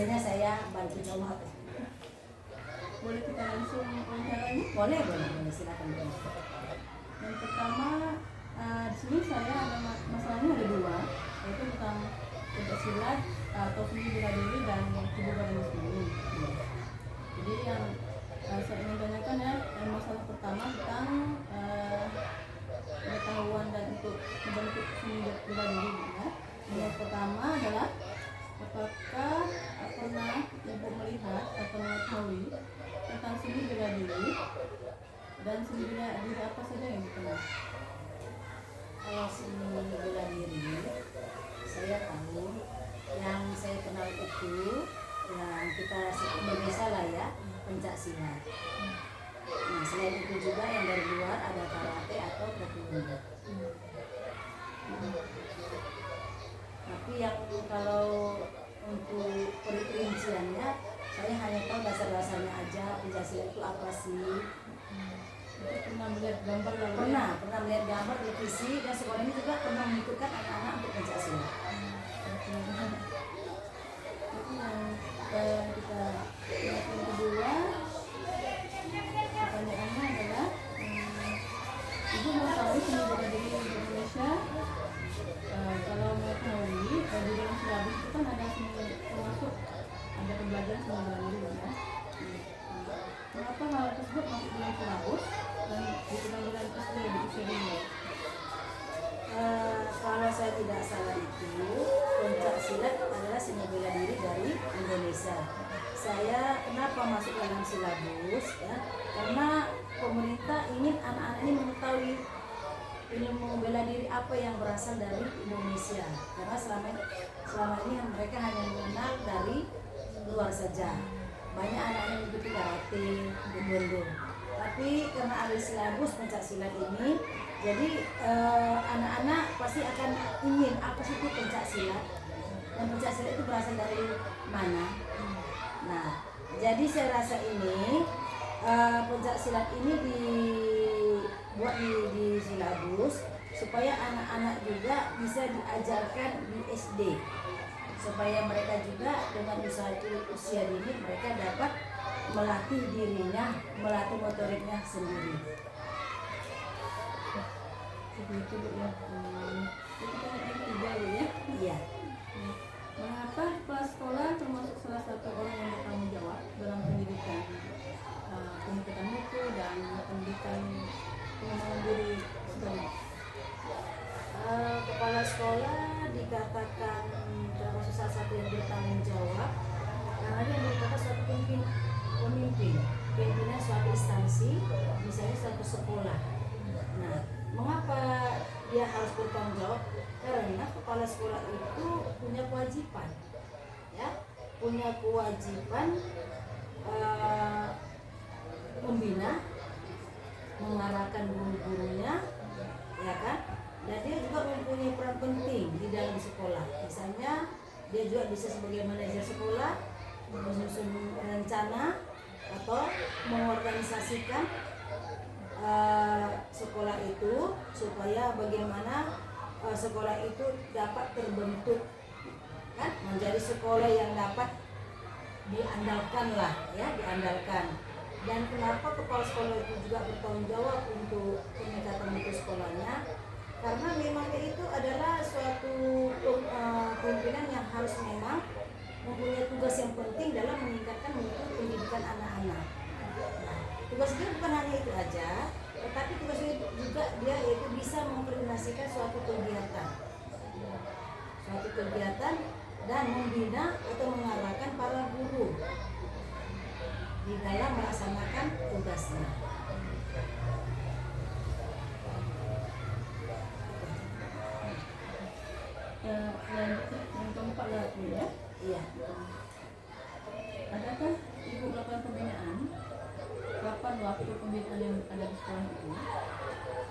biasanya saya bantu jawab. Boleh kita langsung wawancaranya? Boleh, silakan. Yang pertama, di sini saya ada masalahnya ada dua, yaitu tentang pencaksilat atau seni bela diri dan tubuh badan muslimin. Jadi yang saya ingin tanyakan ya, yang masalah pertama tentang pengetahuan dan untuk membentuk seni bela diri. Ya. Yang pertama adalah apakah pernah ibu melihat atau mengetahui tentang seni bela diri dan seni bela diri apa saja yang dikenal? Kalau seni bela diri, saya tahu yang saya kenal itu yang kita Indonesia lah ya, pencak silat. Nah, selain itu juga yang dari luar ada karate atau taekwondo. Tapi yang kalau untuk perinciannya, saya hanya tahu dasar-dasarnya aja. Pencak silat itu apa sih? Pernah melihat gambar lalu? Pernah melihat gambar televisi, dan sekolah ini juga pernah mengikutkan anak-anak untuk pencak silat. Itu yang kita lihat. Yang kedua, pertanyaannya adalah ibu mengetahui seni bela diri di Indonesia. Kalau mengetahui di dalam silabus itu kan ada seni, termasuk ada pembelajaran seni bela diri ya. Mengapa hal tersebut masuk dalam silabus dan dikenal SD di usia dini? Kalau saya tidak salah itu pencak silat adalah seni bela diri dari Indonesia. Saya kenapa masuk dalam silabus ya? Karena pemerintah ingin anak-anak ini mengetahui ilmu bela diri apa yang berasal dari Indonesia. Karena selama ini mereka hanya mengenal dari luar saja. Banyak anak yang mengikuti karate, taekwondo. Tapi karena ada silabus pencak silat ini, jadi anak-anak pasti akan ingin apa sih itu pencak silat, dan pencak silat itu berasal dari mana. Nah, jadi saya rasa ini pencak silat ini dibuat di silabus supaya anak-anak juga bisa diajarkan di SD, supaya mereka juga dengan usia dini mereka dapat melatih dirinya, melatih motoriknya sendiri. Begitu Bu ya. Itu kan yang ketiga Bu ya. Iya. Mengapa kepala sekolah termasuk salah satu orang yang bertanggung jawab dalam pendidikan mutu dan pendidikan pengembangan diri sekolah? Kepala sekolah dikatakan termasuk salah satu yang bertanggung jawab karena dia merupakan suatu pimpinan suatu instansi, misalnya suatu sekolah. Nah, mengapa dia harus bertanggung jawab? Karena kepala sekolah itu punya kewajiban, ya, membina, mengarahkan guru-gurunya, ya kan? Dan dia juga mempunyai peran penting di dalam sekolah. Misalnya dia juga bisa sebagai manajer sekolah, menyusun rencana atau mengorganisasikan sekolah itu supaya bagaimana sekolah itu dapat terbentuk, kan, menjadi sekolah yang dapat diandalkan lah, ya, diandalkan. Dan kenapa kepala sekolah itu juga bertanggung jawab untuk peningkatan mutu sekolahnya? Karena memang itu adalah suatu pimpinan yang harus memang mempunyai tugas yang penting dalam meningkatkan mutu pendidikan anak-anak. Nah, tugasnya bukan hanya itu aja, tetapi tugasnya juga dia itu bisa mengkoordinasikan suatu kegiatan dan membina atau mengarahkan para guru di dalam melaksanakan tugasnya. Yang keempat lah Bu ya. Iya. Adakah ibu melakukan pembinaan? Kapan waktu pembinaan yang ada di sekolah itu?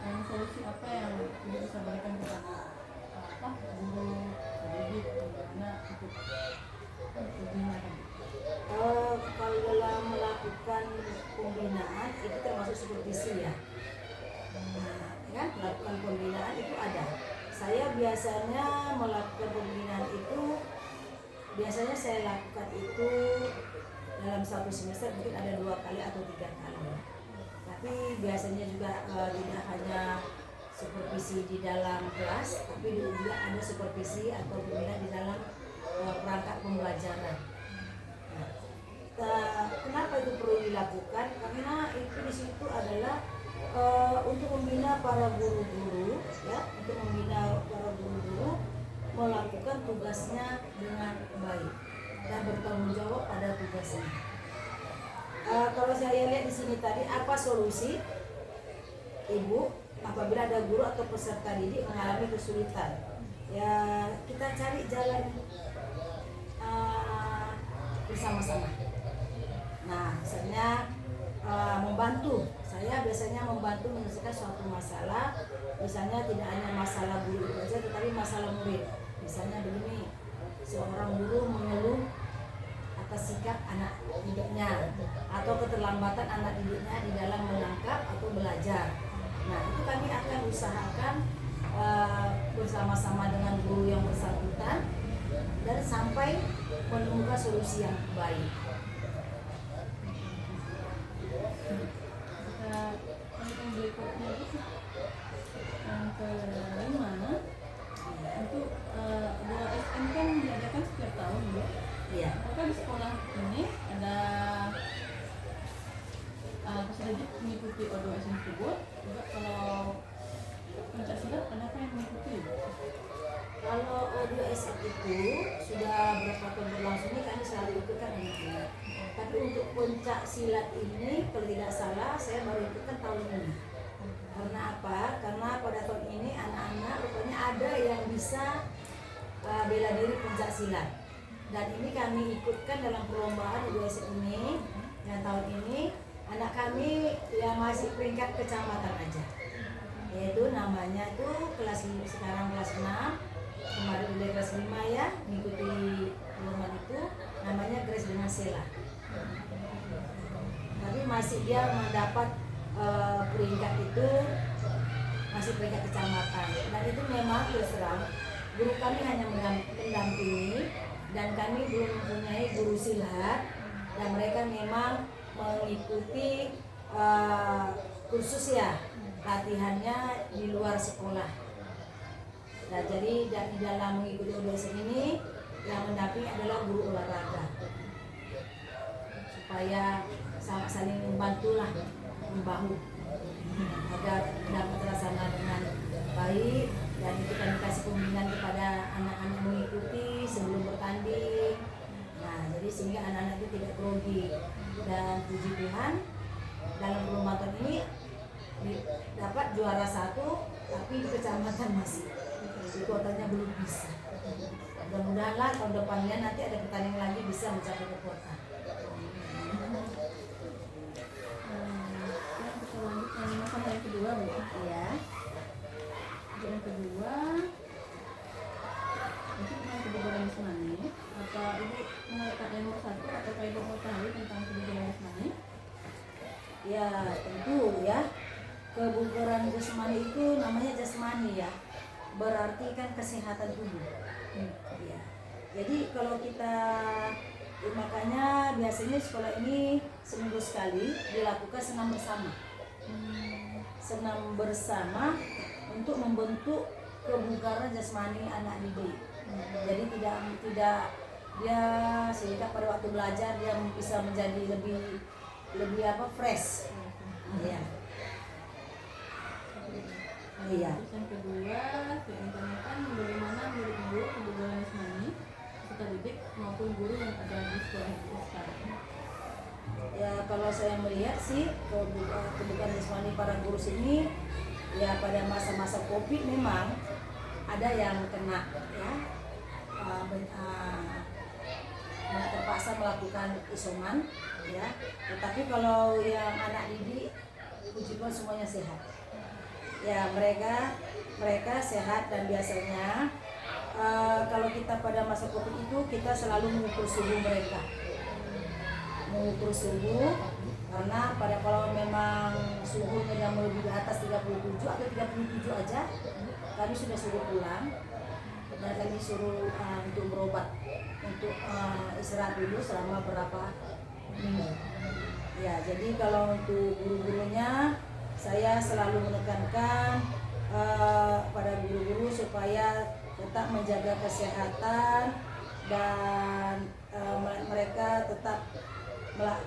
Dan solusi apa yang ibu bisa berikan kepada guru, pendidik, bagaimana untuk pembinaan tadi? Kalau dalam melakukan pembinaan itu termasuk supervisi ya. Kan melakukan pembinaan itu ada. Saya biasanya melakukan pembinaan itu biasanya saya lakukan itu dalam satu semester mungkin ada 2 kali atau 3 kali. Tapi biasanya juga tidak hanya supervisi di dalam kelas, tapi juga ada supervisi atau pembinaan di dalam perangkat pembelajaran. Kenapa itu perlu dilakukan? Karena itu di situ adalah untuk membina para guru-guru, ya, untuk membina para guru-guru melakukan tugasnya dengan baik dan bertanggung jawab pada tugasnya. Kalau saya lihat di sini tadi, apa solusi Ibu apabila ada guru atau peserta didik mengalami kesulitan? Ya, kita cari jalan bersama-sama. Nah, misalnya membantu. Saya biasanya membantu menyelesaikan suatu masalah. Misalnya tidak hanya masalah guru itu saja, tetapi masalah murid. Misalnya begini, seorang guru mengeluh atas sikap anak didiknya atau keterlambatan anak didiknya di dalam menangkap atau belajar. Nah, itu kami akan usahakan bersama-sama dengan guru yang bersangkutan dan sampai menemukan solusi yang baik. Yang berikutnya itu yang kelima, untuk dua SM kan diadakan setiap tahun, Bu. Iya. Apakah di sekolah ini ada peserta didik mengikuti O2SM tersebut? Juga kalau Pencaksilat, kenapa yang mengikuti? Kalau O2SM itu sudah berapa tahun berlangsung ini kami selalu ikutkan anak-anak. Tapi untuk pencak silat ini kalau tidak salah saya baru ikutkan tahun ini. Karena apa? Karena pada tahun ini anak-anak rupanya ada yang bisa bela diri pencak silat. Dan ini kami ikutkan dalam perlombaan O2SM ini. Dan tahun ini anak kami yang masih peringkat kecamatan aja. Yaitu namanya itu sekarang kelas 6. Kemarin udah kelas 5 ya, mengikuti perlombaan itu, namanya Grace dengan Sela. Tapi masih dia mendapat peringkat itu masih peringkat kecamatan. Dan itu memang terus terang guru kami hanya mendampingi dan kami belum mempunyai guru silat dan mereka memang mengikuti kursus ya, latihannya di luar sekolah. Nah, jadi di dalam mengikuti O2SM ini yang mendampingi adalah guru olahraga supaya saling membantulah, membahu agar dapat terlaksana dengan baik. Dan itu kami kasih pembinaan kepada anak-anak mengikuti sebelum bertanding. Nah, jadi sehingga anak-anak itu tidak grogi. Dan puji Tuhan dalam perlombaan ini dapat juara 1, tapi di kecamatan masih di kotanya belum bisa. Mudah-mudahan tahun depannya nanti ada pertandingan lagi bisa mencapai ke kota. Kita lanjut masalah yang kedua, Bu. Iya. Yang kedua, untuk tentang kebugaran jasmani. Apa Ibu mengatakan yang nomor 1 atau Ibu mau tahu tentang kebugaran jasmani? Ya, tentu ya. Kebugaran jasmani itu namanya jasmani ya. Berarti kan kesehatan tubuh. Ya. Jadi kalau kita makanya biasanya sekolah ini seminggu sekali dilakukan senam bersama. Senam bersama untuk membentuk kebugaran jasmani anak didik. Jadi tidak dia sehingga pada waktu belajar dia bisa menjadi lebih fresh. Iya. Iya. Terus yang kedua, saya tanyakan bagaimana menurut Ibu kebugaran jasmani peserta didik maupun guru yang ada di sekolah itu sekarang? Ya, kalau saya melihat sih kebugaran jasmani para guru ini ya pada masa-masa Covid memang ada yang kena ya, terpaksa melakukan isoman ya. Tetapi kalau yang anak didik puji Tuhan semuanya sehat. Ya, mereka sehat dan biasanya kalau kita pada masa Covid itu kita selalu mengukur suhu mereka. Mengukur suhu karena kalau memang suhunya yang melebihi di atas 37 atau 37 aja kami sudah suruh pulang. dan kami suruh untuk berobat, untuk istirahat dulu selama berapa minggu. Ya, jadi kalau untuk guru-gurunya saya selalu menekankan pada guru-guru supaya tetap menjaga kesehatan dan mereka tetap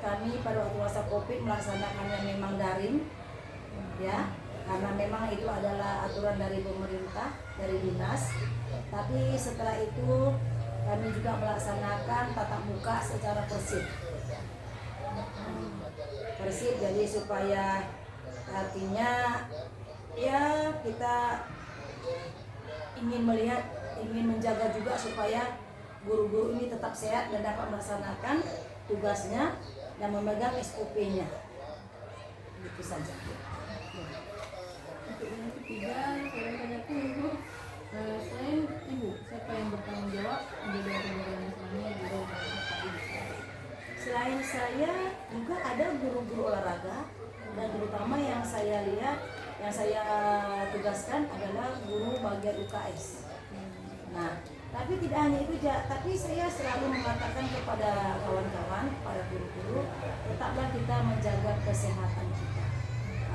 kami pada waktu masa Covid melaksanakannya memang daring, ya, karena memang itu adalah aturan dari pemerintah, dari dinas. Tapi setelah itu kami juga melaksanakan tatap muka secara bersih, jadi supaya artinya ya kita ingin menjaga juga supaya guru-guru ini tetap sehat dan dapat melaksanakan tugasnya dan memegang SOP-nya. Itu saja. Untuk yang ketiga, saya tanyakan Ibu, selain Ibu, siapa yang bertanggung jawab menjadi organisasi ini di bawah Selain saya juga ada guru-guru olahraga, dan terutama yang saya lihat, yang saya tugaskan adalah guru bagian UKS. Nah, tapi tidak hanya itu, tapi saya selalu mengatakan kepada kawan-kawan, kepada guru-guru, tetaplah kita menjaga kesehatan kita,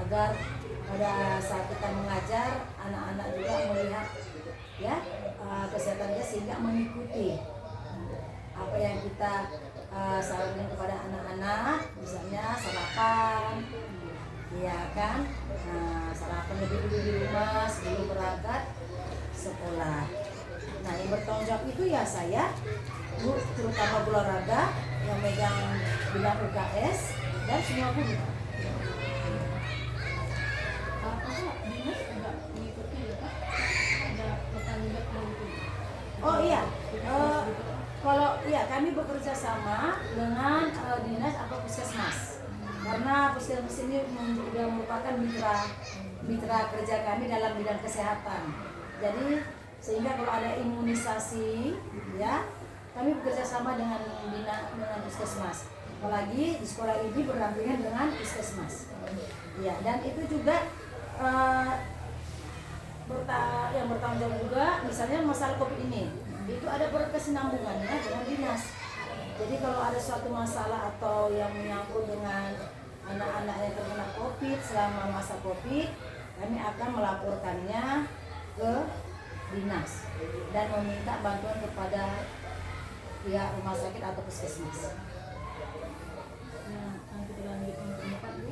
agar pada saat kita mengajar, anak-anak juga melihat ya kesehatannya, sehingga mengikuti apa yang kita sarankan kepada anak-anak, misalnya sarapan, ya kan, sarapan lebih dulu di rumah sebelum berangkat sekolah. Nah, yang bertanggung jawab itu ya saya, Bu, terutama guru olahraga yang megang bidang UKS dan semua guru. Apakah dinas juga mengikuti ya Pak? Ada bertanggung jawab mengikuti? Oh iya, kalau iya kami bekerja sama dengan dinas atau puskesmas, karena puskesmas ini sudah merupakan mitra kerja kami dalam bidang kesehatan. Jadi sehingga kalau ada imunisasi, ya kami bekerja sama dengan puskesmas. Apalagi di sekolah ini berdampingan dengan puskesmas. Ya, dan itu juga yang bertanggung jawab juga, misalnya masalah COVID ini, itu ada berkesinambungannya dengan dinas. Jadi kalau ada suatu masalah atau yang menyangkut dengan anak-anak yang terkena COVID selama masa COVID, kami akan melaporkannya ke dinas dan meminta bantuan kepada pihak rumah sakit atau puskesmas. Nah, kita lanjut yang keempat, Bu.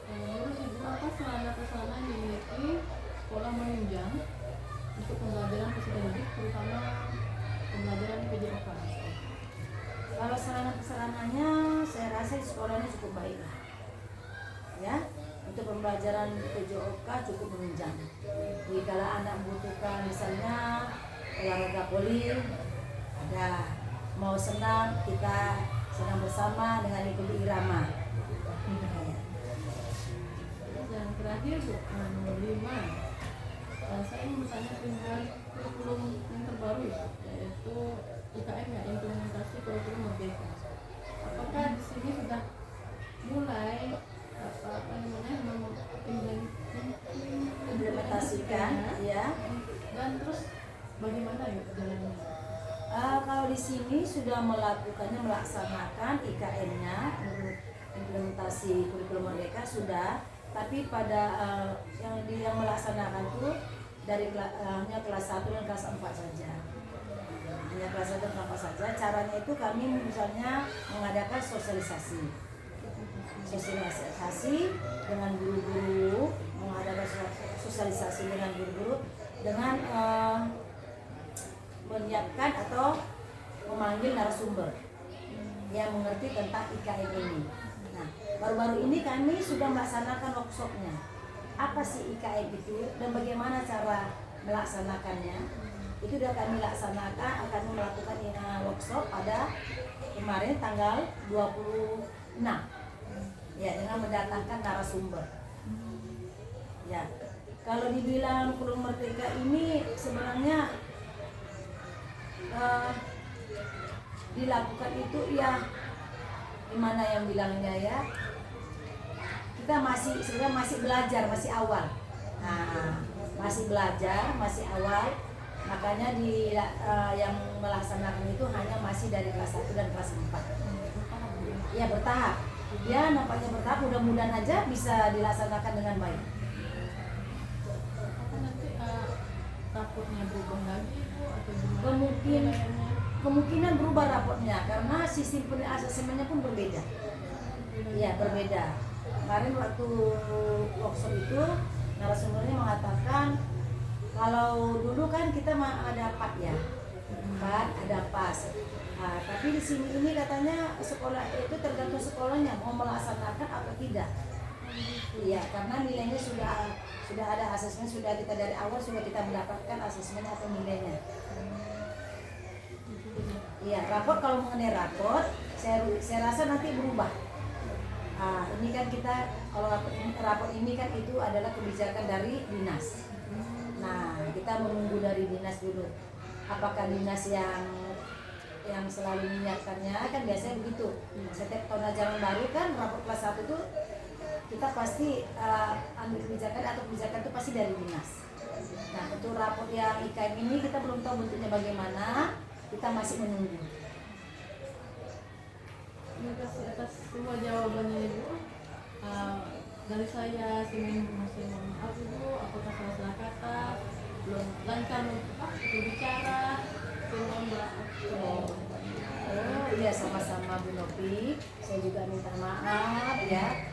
Menurut Ibu, apa sarana-prasarana yang dimiliki sekolah menunjang untuk pembelajaran peserta didik, terutama pembelajaran PJOK? Kalau sarana-prasarananya, saya rasa di sekolahnya cukup baik lah, ya. Untuk pembelajaran PJOK cukup menunjang. Jika anak membutuhkan misalnya olahraga poli, ada, mau senam, kita senam bersama dengan ikuti irama. Yang terakhir, Bu, nomor 5. Saya ingin bertanya perihal kurikulum yang terbaru, yaitu IKM, ya, implementasi kurikulum merdeka. Apakah di sini sudah mulai implementasikan, ya? Dan terus bagaimana ya jalannya? Kalau di sini sudah melaksanakan IKM-nya, implementasi kurikulum merdeka sudah, tapi pada yang melaksanakan itu dari hanya kelas 1 dan kelas 4 saja. Hanya kelas 1 dan kelas 4 saja. Caranya itu kami misalnya mengadakan sosialisasi dengan guru-guru, mengadakan sosialisasi dengan guru-guru dengan menyiapkan atau memanggil narasumber yang mengerti tentang IKM ini. Nah, baru-baru ini kami sudah melaksanakan workshopnya. Apa sih IKM itu dan bagaimana cara melaksanakannya? Itu sudah kami laksanakan, akan melakukan workshop pada kemarin tanggal 26. Ya, dengan mendatangkan narasumber. Ya, kalau dibilang kurikulum merdeka ini sebenarnya dilakukan itu ya, gimana yang bilangnya ya, kita sebenarnya masih belajar, masih awal. Nah, masih belajar, masih awal. Makanya yang melaksanakan itu hanya masih dari kelas 1 dan kelas 4. Ya, bertahap. Ya, nampaknya bertahap, mudah-mudahan aja bisa dilaksanakan dengan baik. Nanti rapotnya berubah lagi Bu atau Kemungkinan berubah rapotnya karena sistem asesmennya pun berbeda. Iya, berbeda. Kemarin waktu workshop itu narasumbernya mengatakan kalau dulu kan kita ada PAT ya, PAT ada PAS. Nah, tapi di sini ini katanya sekolah itu tergantung sekolahnya mau melaksanakan atau tidak. Iya, karena nilainya sudah ada asesmen, sudah kita dari awal sudah kita mendapatkan asesmen atau nilainya. Iya, raport kalau mengenai raport, saya rasa nanti berubah. Ini kan kita kalau raport ini kan itu adalah kebijakan dari dinas. Nah, kita menunggu dari dinas dulu. Apakah dinas yang selalu menyiapkannya kan biasanya begitu. Setiap tahun ajaran baru kan raport kelas 1 itu kita pasti ambil kebijakan atau kebijakan itu pasti dari dinas. Nah, untuk raport yang IKM ini kita belum tahu bentuknya bagaimana, kita masih menunggu. Terima kasih atas semua jawabannya Ibu. Dari saya masih mohon maaf Ibu, apakah salah kata, belum lancar berbicara, mohon maaf. Oh iya, sama-sama Bu Novi. Saya juga minta maaf ya.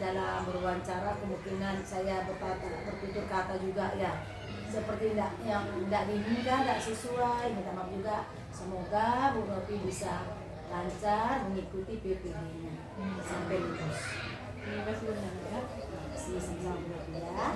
Dalam berwawancara kemungkinan saya bertutur kata juga ya seperti yang tidak diinginkan, tidak sesuai. Minta maaf juga. Semoga Bu Novi bisa lancar mengikuti PPD-nya sampai lulus. Terima kasih banyak ya. Terima kasih sama-sama Bu Novi ya.